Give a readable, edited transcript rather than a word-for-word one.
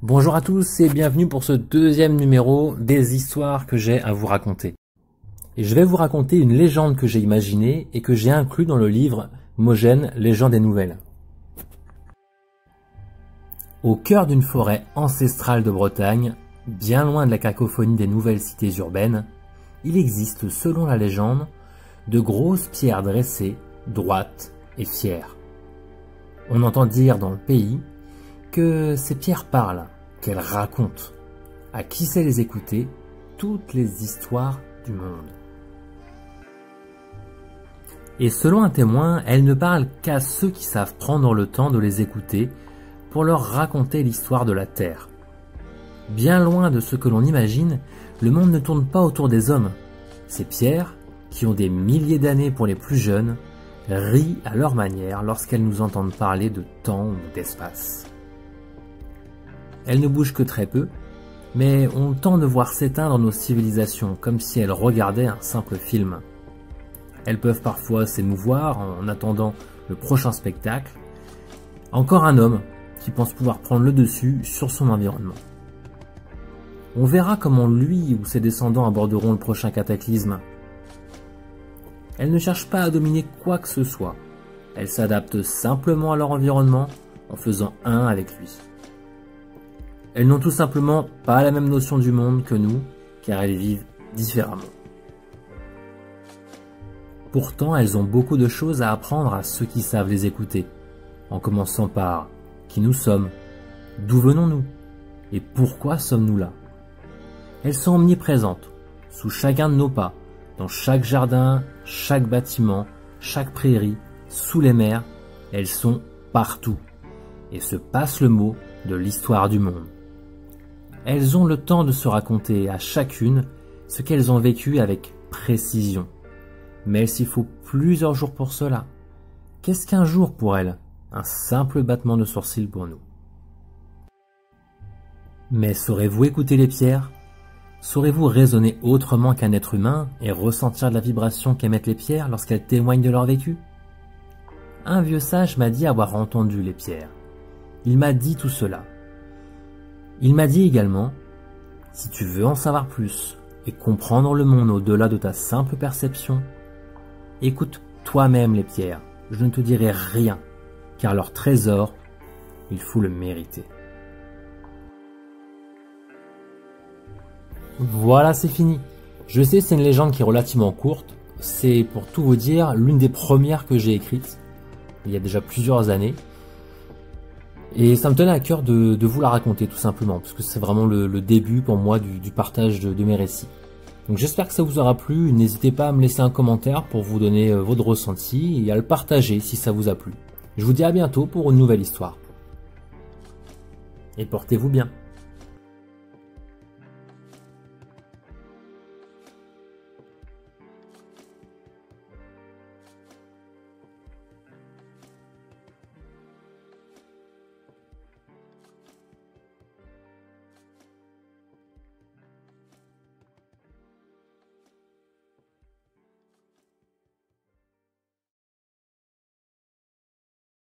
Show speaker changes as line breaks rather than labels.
Bonjour à tous et bienvenue pour ce deuxième numéro des histoires que j'ai à vous raconter. Et je vais vous raconter une légende que j'ai imaginée et que j'ai inclus dans le livre Mogène, légende et nouvelles. Au cœur d'une forêt ancestrale de Bretagne, bien loin de la cacophonie des nouvelles cités urbaines, il existe, selon la légende, de grosses pierres dressées, droites et fières. On entend dire dans le pays que ces pierres parlent, qu'elles racontent, à qui sait les écouter, toutes les histoires du monde. Et selon un témoin, elles ne parlent qu'à ceux qui savent prendre le temps de les écouter pour leur raconter l'histoire de la Terre. Bien loin de ce que l'on imagine, le monde ne tourne pas autour des hommes. Ces pierres, qui ont des milliers d'années pour les plus jeunes, rient à leur manière lorsqu'elles nous entendent parler de temps ou d'espace. Elles ne bougent que très peu, mais ont le temps de voir s'éteindre nos civilisations comme si elles regardaient un simple film. Elles peuvent parfois s'émouvoir en attendant le prochain spectacle. Encore un homme qui pense pouvoir prendre le dessus sur son environnement. On verra comment lui ou ses descendants aborderont le prochain cataclysme. Elles ne cherchent pas à dominer quoi que ce soit. Elles s'adaptent simplement à leur environnement en faisant un avec lui. Elles n'ont tout simplement pas la même notion du monde que nous, car elles vivent différemment. Pourtant, elles ont beaucoup de choses à apprendre à ceux qui savent les écouter, en commençant par qui nous sommes, d'où venons-nous, et pourquoi sommes-nous là. Elles sont omniprésentes, sous chacun de nos pas, dans chaque jardin, chaque bâtiment, chaque prairie, sous les mers, elles sont partout, et se passent le mot de l'histoire du monde. Elles ont le temps de se raconter à chacune ce qu'elles ont vécu avec précision. Mais s'il faut plusieurs jours pour cela, qu'est-ce qu'un jour pour elles? Un simple battement de sourcils pour nous. Mais saurez-vous écouter les pierres? Saurez-vous raisonner autrement qu'un être humain et ressentir de la vibration qu'émettent les pierres lorsqu'elles témoignent de leur vécu? Un vieux sage m'a dit avoir entendu les pierres. Il m'a dit tout cela. Il m'a dit également, si tu veux en savoir plus et comprendre le monde au-delà de ta simple perception, écoute toi-même les pierres, je ne te dirai rien, car leur trésor, il faut le mériter. Voilà, c'est fini. Je sais, c'est une légende qui est relativement courte, c'est pour tout vous dire l'une des premières que j'ai écrites, il y a déjà plusieurs années. Et ça me tenait à cœur de vous la raconter tout simplement, parce que c'est vraiment le début pour moi du partage de mes récits. Donc j'espère que ça vous aura plu, n'hésitez pas à me laisser un commentaire pour vous donner votre ressenti et à le partager si ça vous a plu. Je vous dis à bientôt pour une nouvelle histoire. Et portez-vous bien.